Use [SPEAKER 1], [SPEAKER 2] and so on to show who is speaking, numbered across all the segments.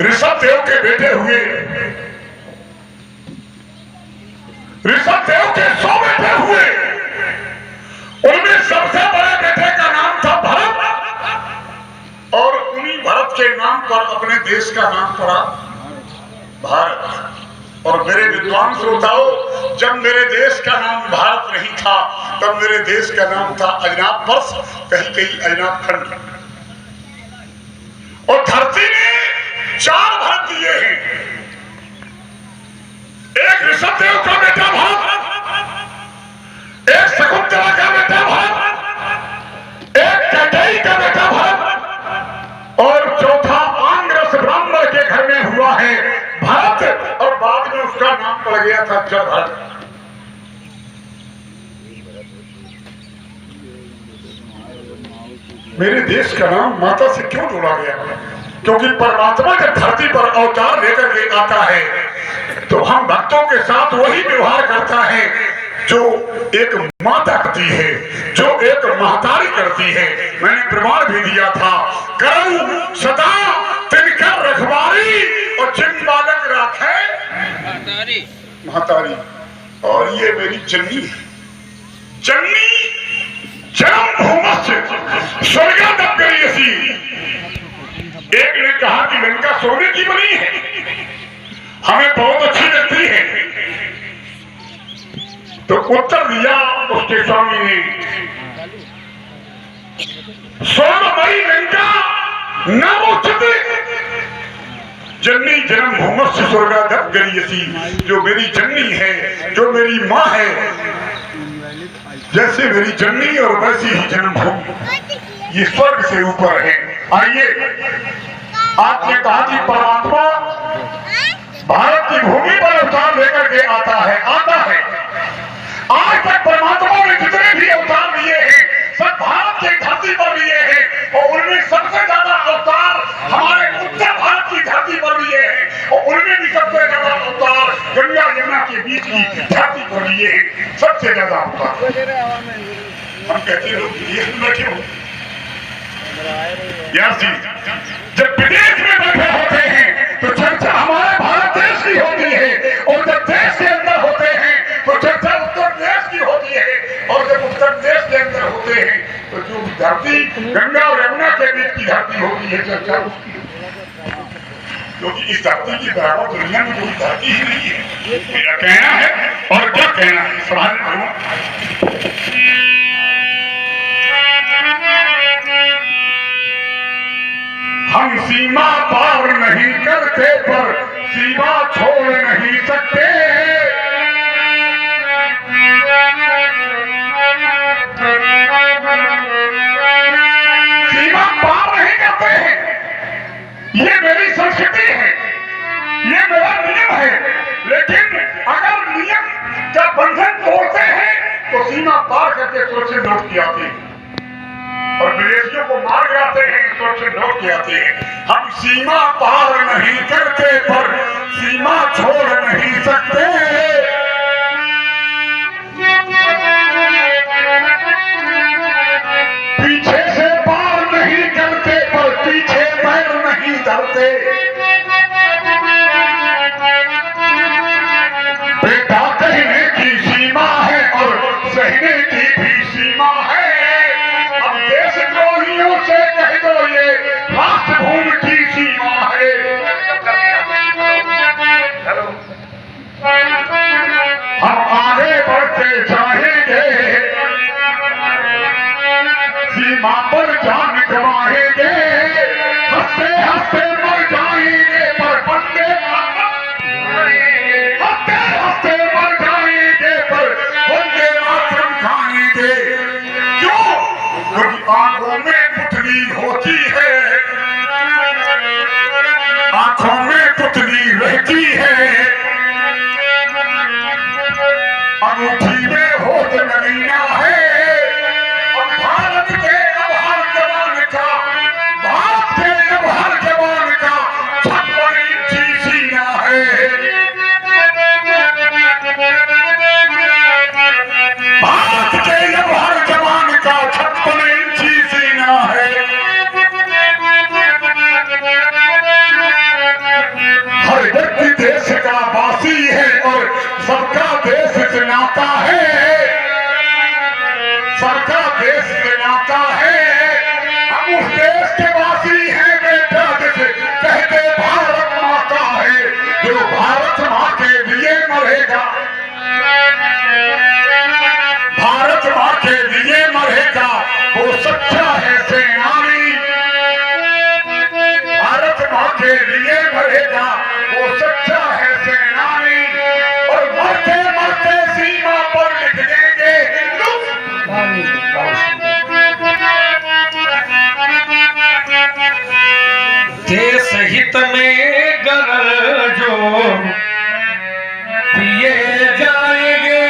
[SPEAKER 1] ऋषभ देव के बेटे हुए। ऋषभ देव के 100 बेटे हुए। उनमें सबसे बड़े बेटे का नाम था भरत और उन्हीं भरत के नाम पर अपने देश का नाम पड़ा भारत। और मेरे विद्वान श्रोताओं, जब मेरे देश का नाम भारत नहीं था तब मेरे देश का नाम था अजनाब वर्ष, कहीं कहीं अजनाब खंड। और धरती ने 4 भरत दिए हैं। एक ऋषभ देव का बेटा भरत, एक शकुंतला का बेटा भरत, एक कैकेयी का बेटा भरत और चौथा आंग्रस ब्राह्मण के घर में हुआ है भरत और बाद में उसका नाम पड़ गया था जल भरत। मेरे देश का नाम माता से क्यों जोड़ा गया? क्योंकि परमात्मा जब धरती पर अवतार लेकर के आता है तो हम भक्तों के साथ वही व्यवहार करता है जो एक माता करती है, जो एक महतारी करती है। मैंने प्रमाण भी दिया था, करूं सदा तिनकर रखवारी और जिन बालक राखे महतारी। और ये मेरी जन्नी है, जन्नी जन्म भूमस्य स्वर्गादप गरीयसी। एक ने कहा कि लंका सोने की बनी है, हमें बहुत अच्छी लगती है। तो उत्तर दिया उसके स्वामी ने, स्वर्णमयी लंका नामोचित जन्नी जन्म भूमस्य स्वर्गादप गरीयसी। जो मेरी जन्नी है, जो मेरी माँ है, जैसे मेरी जन्नी और वैसी ही जन्मभूमि, ये स्वर्ग से ऊपर है। आइए, आपने कहा कि परमात्मा भारत की भूमि पर अवतार लेकर के आता है। आज तक परमात्मा ने जितने भी अवतार लिए हैं सब भारत की धरती पर लिए हैं और उनमें सबसे ज्यादा अवतार हमारे उत्तर भारत की धरती पर लिए हैं और उनमें भी सबसे ज्यादा अवतार गंगा यमुना के बीच की धरती पर लिए हैं। सबसे ज्यादा अवतार हम कहते हैं लोग विदेश में बैठे हो यार जी, जब विदेश में बैठे होते हैं तो चर्चा हमारे भारत देश की होती है और जब देश के अंदर होते हैं तो चर्चा उत्तर देश की होती है और जब उत्तर देश के अंदर होते हैं तो जो धरती गंगा और यमुना के बीच की धरती होती है चर्चा उसकी। क्योंकि इस धरती की बराबर दुनिया में कोई धरती ही नहीं है। मेरा कहना है और क्या कहना है सवाल करूं। हम सीमा पार नहीं करते पर सीमा छोड़ नहीं सकते। सीमा पार नहीं करते हैं, ये मेरी संस्कृति है, ये मेरा नियम है। लेकिन अगर नियम का बंधन तोड़ते हैं तो सीमा पार करके सुरक्षित लौट के आते हैं और विदेशियों को मार जाते हैं, सुरक्षित लौट के आते हैं। हम सीमा पार नहीं करते पर सीमा छोड़ नहीं सकते। पीछे से पार नहीं करते पर पीछे पैर नहीं धरते। बेटा कहने की सीमा है और सहने की भी सीमा है। अब देशद्रोहियों से कह दो ये राष्ट्रभूमि की सीमा है। हम आगे बढ़ते जाएंगे, सीमा पर जान गवाएंगे, हंसते हंसते मर जाएंगे पर वंदे मातरम, हंसते हंसते मर जाएंगे पर वंदे मातरम गाएंगे। क्यों? क्योंकि आंखों में पुतली होती है, आंखों में पुतली रहती है, अंगूठी में होठ नगीना है। और भारत के अब हर जवान का, भारत के अब हर जवान का 56 इंची सीना है। भारत के अब हर जवान का 56 इंची सीना है।
[SPEAKER 2] हित में गरल जो पिए जाएंगे,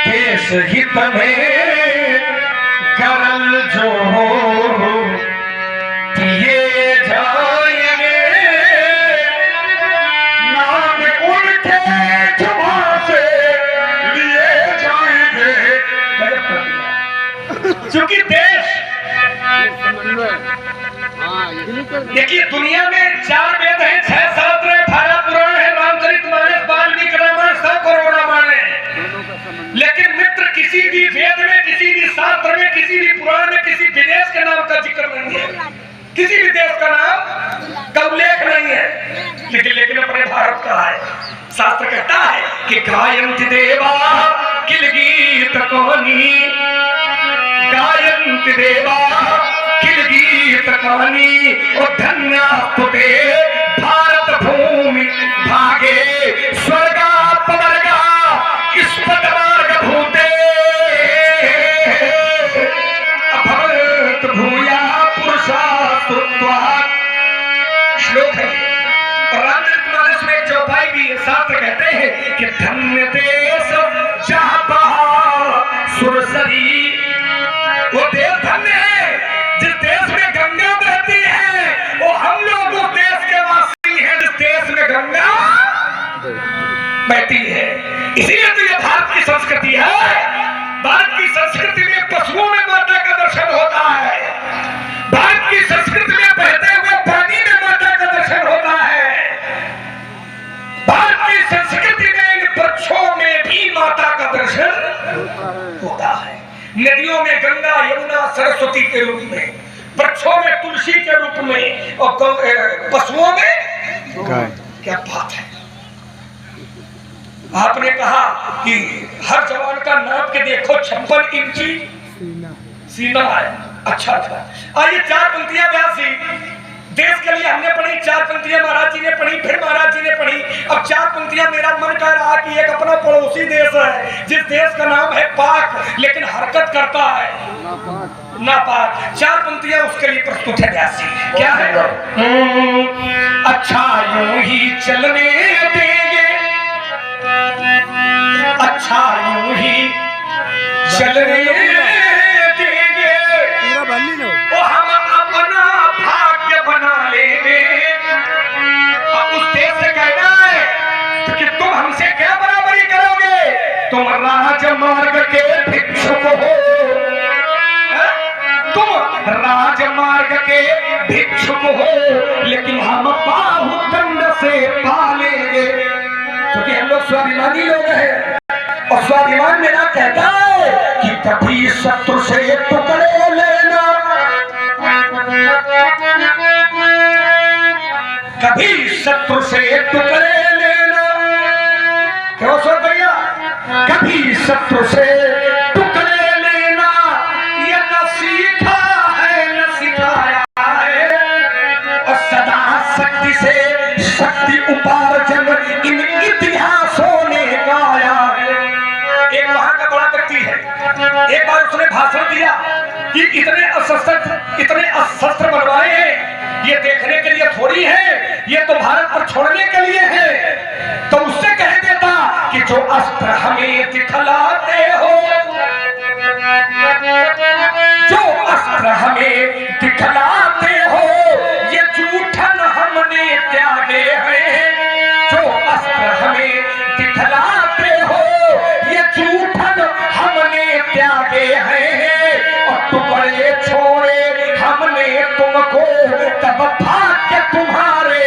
[SPEAKER 2] देश हित में गरल जो पिए जाएंगे,
[SPEAKER 1] नाम उनके जुबान से लिए जाएंगे।
[SPEAKER 2] क्योंकि देश, देखिए दुनिया में 4 वेद हैं, 6 शास्त्र है, 18 पुराण है, रामचरितमानस, वाल्मीकि रामायण, 100 करोड़ रामायण है। लेकिन मित्र किसी भी वेद में, किसी भी शास्त्र में, किसी भी पुराण में किसी विदेश के नाम का जिक्र नहीं है, किसी भी देश का नाम का उल्लेख नहीं है। लेकिन अपने भारत का है। शास्त्र कहता है कि गायन्ति देवा किल गीत कहानी, गायन्ति देवा किल गीत कहानी, और धन्य तुते भारत भूमि भागे, स्वर्गा पवर्गा इस पदमार्ग भूते, अभवत भूया पुरुषास्तुत्वा। श्लोक है रामचरितमानस में चौपाई भी है। शास्त्र कहते हैं कि धन्य देश जहाँ बहा सुरसरी, वो देश धन्य है जिस देश में गंगा बहती है, वो हम लोग उस देश के वासी हैं जिस देश में गंगा बहती है। इसीलिए तो ये भारत की संस्कृति है। भारत की संस्कृति में पशुओं में माता का दर्शन होता है, भारत की संस्कृति में बहते हुए पानी में माता का दर्शन होता है, भारत की संस्कृति में इन वृक्षों में भी माता का दर्शन होता है। नदियों में गंगा, यमुना, सरस्वती के रूप में, वृक्षों में तुलसी के रूप में, और पशुओं में गाय। क्या बात है। आपने कहा कि हर जवान का नाप के देखो 56 इंची सीना है। अच्छा अच्छा, आइए 4 पंक्तियां व्यासी देश के लिए हमने पढ़ी, 4 पंक्तियां महाराज जी ने पढ़ी, फिर महाराज जी ने पढ़ी। अब 4 पंक्तियां मेरा मन कर रहा कि एक अपना पड़ोसी देश है जिस देश का नाम है पाक, लेकिन हरकत करता है नापाक। 4 पंक्तियां उसके लिए प्रस्तुत है व्यासी। क्या है? अच्छा यूं ही चलने देंगे, अच्छा यूं ही चलने देंगे, वो हम अपना भाग्य बना लेंगे। उस देश से कहना है कि तुम हमसे क्या बराबरी करोगे, तुम राजमार्ग के भिक्षुक हो, तुम राजमार्ग के भिक्षुक हो, लेकिन हम बाहुदंड से पालेंगे। क्योंकि हम लोग स्वाभिमानी लोग हैं, और स्वाभिमान मेरा कहता है कि कभी शत्रु से टुकड़े लेना, कभी शत्रु से टुकड़े लेना। क्यों सो भैया? कभी शत्रु से टुकड़े लेना, ये न सीखा है न सिखाया है, और सदा शक्ति से शक्ति उपार्जन इन इतिहासों ने गाया है। एक वहां का बड़ा व्यक्ति है, एक बार उसने भाषण दिया कि इतने अस्त्र बनवाए हैं, ये देखने के लिए थोड़ी है, ये तो भारत पर छोड़ने के लिए है। तो उससे कह देता कि जो अस्त्र हमें दिखलाते हो, जो अस्त्र हमें दिखलाते हो, ये जूठन हमने त्यागे हैं। जो अस्त्र हमें दिखलाते हो, ये जूठन हमने त्यागे हैं, और टुकड़े छोड़े हमने तुमको, तब भाग्य तुम्हारे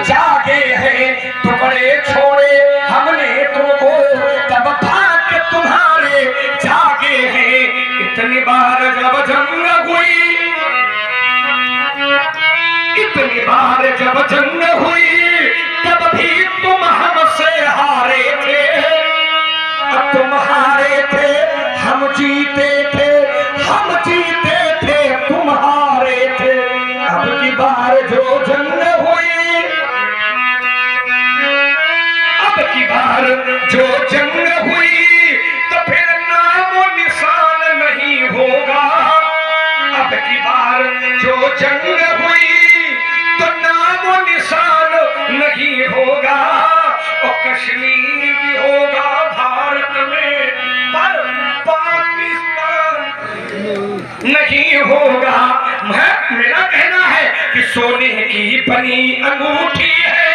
[SPEAKER 2] जागे हैं। टुकड़े छोड़े हमने तुमको, तब भाग्य तुम्हारे जागे हैं। इतनी बार जब जंग हुई, इतनी बार जब जंग हुई, तब भी तुम हमसे हारे थे, तुम हारे थे हम जीते थे, हम जीते थे तुम हारे थे। अब की बार जो जंग हुई, अब की बार जो जंग हुई, तो फिर नामो निशान नहीं होगा। अब की बार जो नहीं होगा। मेरा कहना है कि सोने की बनी अंगूठी है,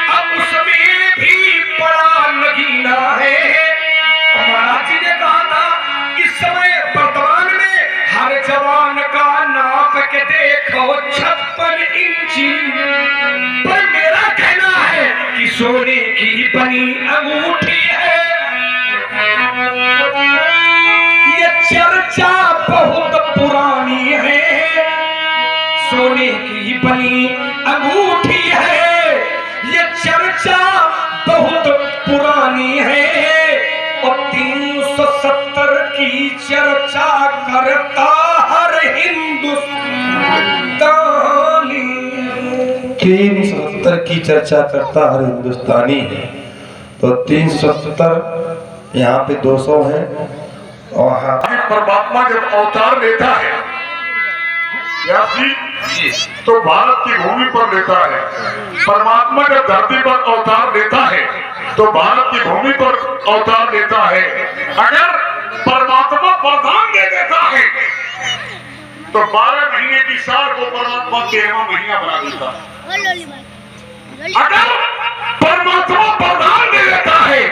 [SPEAKER 2] अब उसमें भी बड़ा नगीना है। महाराज जी ने कहा था इस समय वर्तमान में हर जवान का नाप के देखो 56 इंची, पर मेरा कहना है कि सोने की बनी अंगूठी है। ये चर्चा बहुत पुरानी है, सोने की बनी अंगूठी है। ये चर्चा बहुत पुरानी है और 370 की चर्चा करता हर हिंदुस्तानी।
[SPEAKER 3] 370 की चर्चा करता हर हिंदुस्तानी है, तो 370 यहाँ पे 200 है। और हाँ,
[SPEAKER 1] परमात्मा जब अवतार लेता है व्यास जी, तो भारत की भूमि पर लेता है। परमात्मा जब धरती पर अवतार लेता है तो भारत की भूमि पर अवतार लेता है। अगर परमात्मा वरदान दे देता है तो 12 महीने की साल को परमात्मा 13वां महीना बना देता है। अगर परमात्मा वरदान दे देता है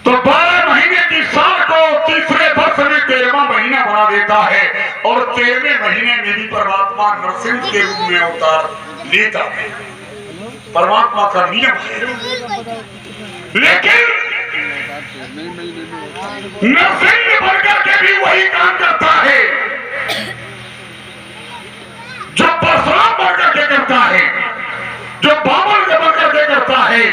[SPEAKER 1] तो 12 महीने की साल को तीसरे वर्ष में 13वां महीना बना देता है और 13वें महीने में भी परमात्मा नरसिंह के रूप में अवतार लेता है। परमात्मा का नियम है। लेकिन नरसिंह बनकर के भी वही काम करता है जो परशुराम बनकर के करता है, जो बाबर बनकर के करता है।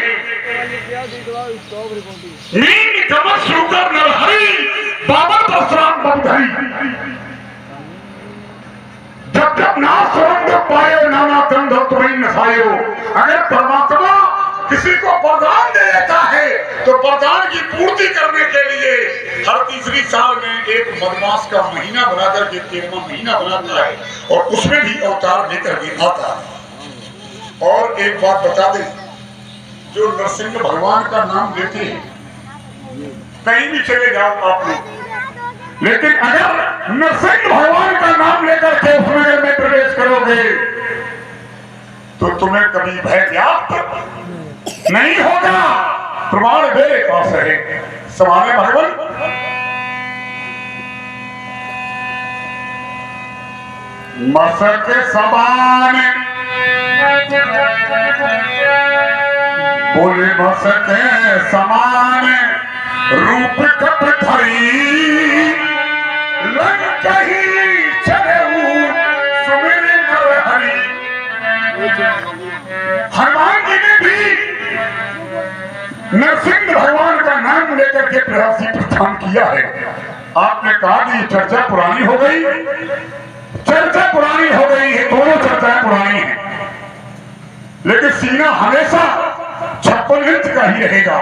[SPEAKER 1] नींद कमर शुकर नरहरि बाबर परशुराम बंधई, जब जब ना सुरंग पायो नाना कंध तुम्हें नसायो। अगर परमात्मा किसी को वरदान दे देता है तो वरदान की पूर्ति करने के लिए हर तीसरी साल में एक मधुमास का महीना बनाकर के 13वां महीना बनाता है और उसमें भी अवतार लेकर के आता है। और एक बात बता दें, जो नरसिंह भगवान का नाम लेते हैं, कहीं भी चले जाओ आप लोग, लेकिन अगर नरसिंह भगवान का नाम लेकर के उस नगर में प्रवेश करोगे तो तुम्हें कभी भय व्याप्त नहीं होगा। प्रमाण मेरे पास है। समाने भगवान मसक समान बोले मसक समान रूप कप धरी लग कही चढ़ू सुमिर नरहरि। हनुमान जी ने भी नरसिंह भगवान का नाम लेकर के प्रयासी प्रस्थान किया है। आपने कहा कि चर्चा पुरानी हो गई, चर्चा पुरानी हो गई है, दोनों चर्चाएं पुरानी हैं, लेकिन सीना हमेशा 56 इंच का ही रहेगा।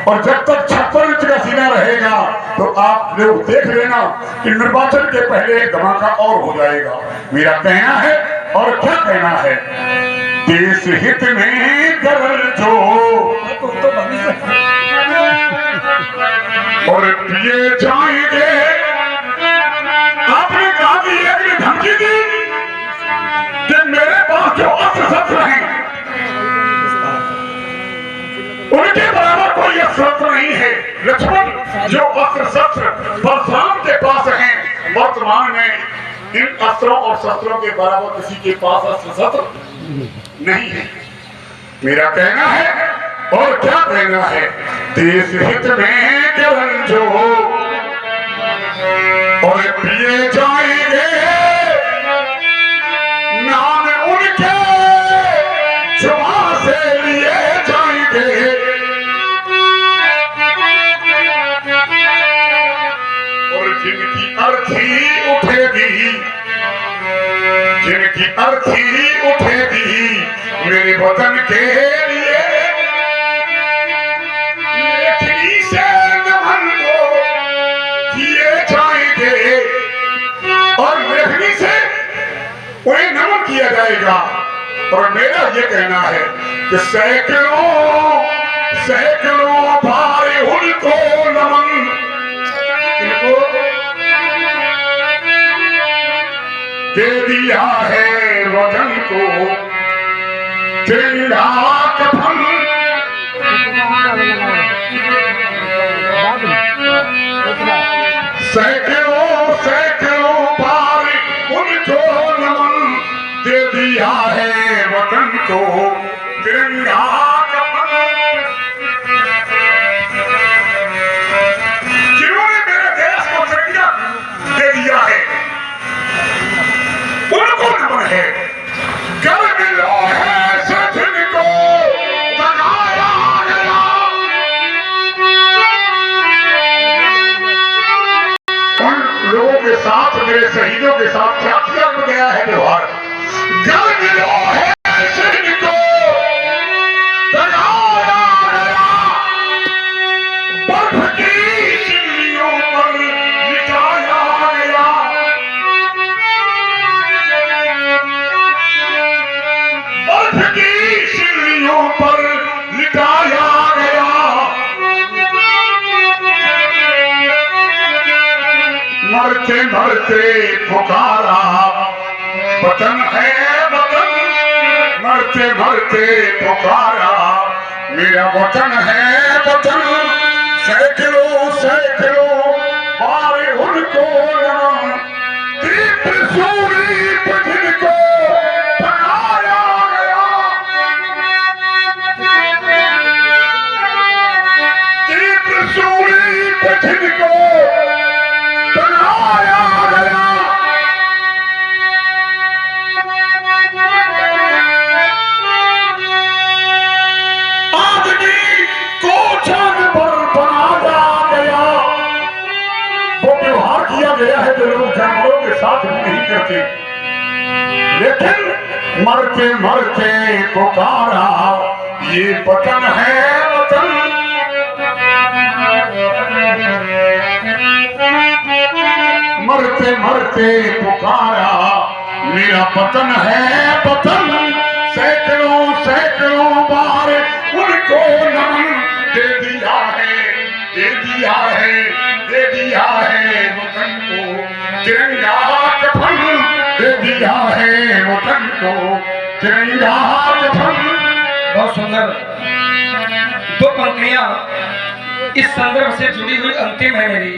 [SPEAKER 1] और जब तक 56 इंच का सीना रहेगा तो आप लोग देख लेना कि निर्वाचन के पहले एक धमाका और हो जाएगा। मेरा कहना है, और क्या कहना है, देश हित में गरल जो और पिए जाएंगे। आपने कहा कि एक धमकी दी कि मेरे पास जो अस्त्र शस्त्र हैं उनके बराबर कोई शस्त्र नहीं है। लक्ष्मण, जो अस्त्र शस्त्र परशुराम के पास हैं, वर्तमान में इन अस्त्रों और शस्त्रों के बराबर किसी के पास अस्त्र शस्त्र नहीं है। मेरा कहना है, और क्या कहना है, देश हित में केवल जो और पिए जाएंगे नाम उनके जुबान से लिए जाएंगे। और जिनकी अर्थी उठेगी, जिनकी अर्थी उठेगी मेरे वतन के लिए, लेखनी से नमन को किए जाएंगे और लेखनी से उन्हें नमन किया जाएगा। और मेरा ये कहना है कि सैकड़ों सैकड़ों भाई उनको नमन दिया है वतन को तिरंगा कफन। सैकड़ों सैकड़ों बार उनको नमन, दे दिया है वतन को तिरंगा कफन। जिन्होंने मेरे देश को तिरंगा दे दिया है उनको नमन है। कर मिलो है सचिन को बनाया गया, उन लोगों के साथ मेरे शहीदों के साथ क्या किया गया है व्यवहार। कर मिलो है सचिन को बनाया गया, बर्फ की सिल्लियों पर लिटाया गया, बर्फ की सिल्लियों पर लिटाया गया। मरते मरते पुकारा वतन है वतन, मरते मरते पुकारा मेरा वतन है वतन। सैकड़ों सैकड़ों बार उनको नमन, त्रिपुरी पठन को बनाया गया, त्रिपुरी पठन को बनाया गया। आदमी को जानवर बनाया गया, वो व्यवहार किया गया है जो लोग जानवरों के साथ भी नहीं करते। लेकिन मरते मरते पुकारा ये वतन है वतन। मरते मरते पुकारा मेरा वतन है वतन। सैकड़ों सैकड़ों बार उनको नमन, दे दिया है दे दिया है दे दिया है वतन को तिरंगा कफन, दे दिया है वतन को तिरंगा कफन।
[SPEAKER 2] बहुत सुंदर दो पंक्तियां इस संदर्भ से जुड़ी हुई अंतिम है मेरी।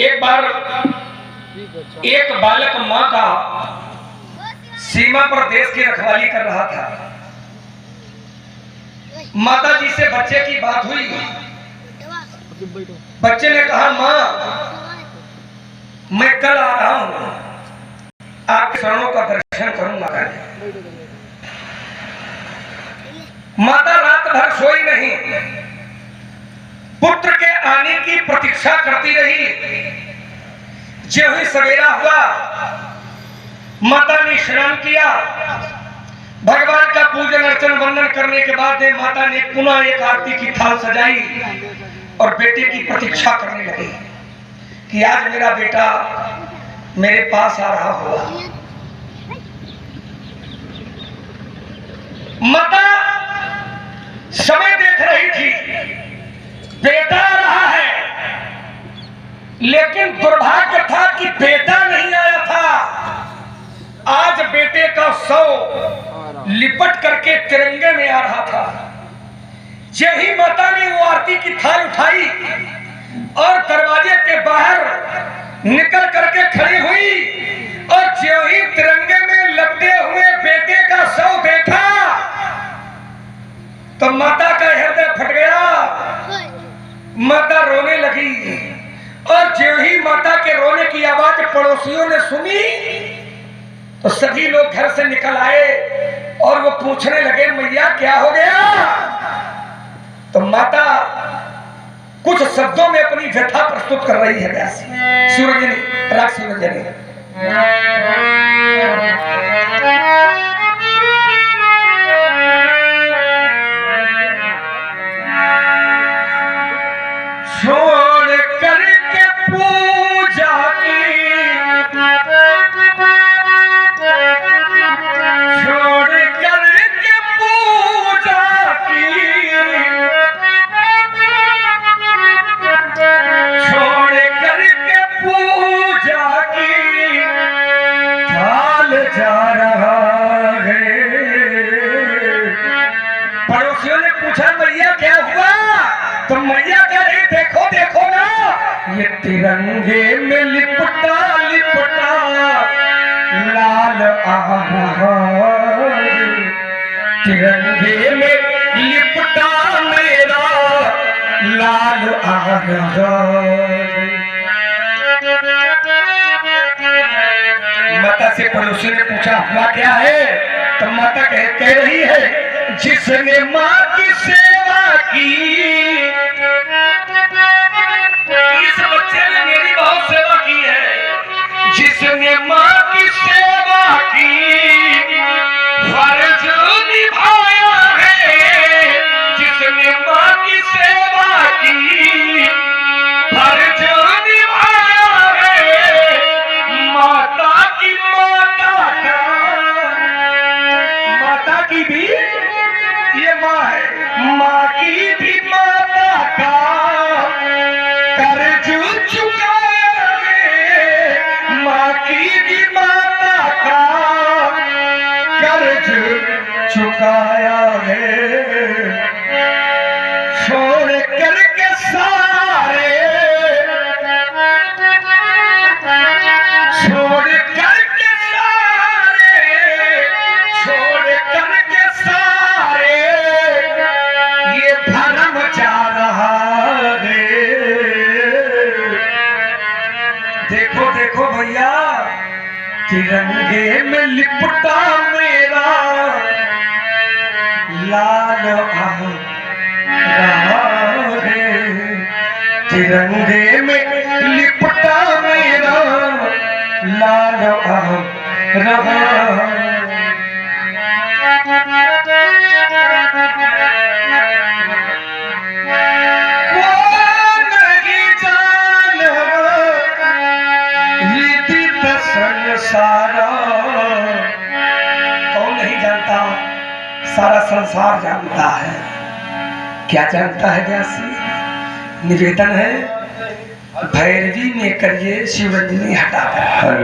[SPEAKER 2] एक बार एक बालक माँ का सीमा पर देश की रखवाली कर रहा था। माता जी से बच्चे की बात हुई। बच्चे ने कहा माँ मैं कल आ रहा हूं, आपके शरणों का दर्शन करूंगा। माता रात भर सोई नहीं, पुत्र के आने की प्रतीक्षा करती रही। जो ही सवेरा हुआ माता ने स्नान किया, भगवान का पूजन अर्चन वंदन करने के बाद माता ने पुनः एक आरती की थाल सजाई और बेटे की प्रतीक्षा करने लगी कि आज मेरा बेटा मेरे पास आ रहा होगा। माता समय देख रही थी, बेटा आ रहा है, लेकिन दुर्भाग्य था कि बेटा नहीं आया था। आज बेटे का शव लिपट करके तिरंगे में आ रहा था। यही माता ने वो आरती की थाल उठाई और दरवाजे के बाहर निकल करके खड़ी हुई और जो ही तिरंगे में लपटे हुए बेटे का शव देखा तो माता का हृदय फट गया। माता रोने लगी और जो ही माता के रोने की आवाज पड़ोसियों ने सुनी तो सभी लोग घर से निकल आए और वो पूछने लगे मैया क्या हो गया। तो माता कुछ शब्दों में अपनी व्यथा प्रस्तुत कर रही है। शिवरंजनी, राग शिवरंजनी। छोड़ करके पूजा की, छोड़ करके पूजा की, छोड़ करके पूजा की, था पड़ोसियों ने पूछा मैया क्या हुआ, तो मैया कह रही देखो देखो ना, ये तिरंगे में लिपटा लिपटा लाल आ रहा, तिरंगे में लिपटा मेरा लाल आ रहा। माता से पड़ोसी ने पूछा हुआ क्या है, तो माता कह रही है जिसने माँ की सेवा की, इस बच्चे ने मेरी बहुत सेवा की है, जिसने माँ की सेवा की फर्ज निभाया है, जिसने माँ की सेवा की फर्ज निभाया है, माता की माता की भी ये माँ है, माँ की भी माता का कर्ज चुकाया है, माँ की भी माता का कर्ज चुकाया है, छोड़ करके सारे, छोड़ करके सारे, छोड़ करके सारे ये धर्म जा रहा है। देखो देखो भैया, तिरंगे में लिपटा मेरा लाल आ रहा है, तिरंगे में लिपटा मेरा लाल आ रहा। संसारा कौन नहीं जानता, सारा संसार जानता है। क्या जानता है व्यासी? निवेदन है भैरवी में करिए शिवरंजनी हटा कर।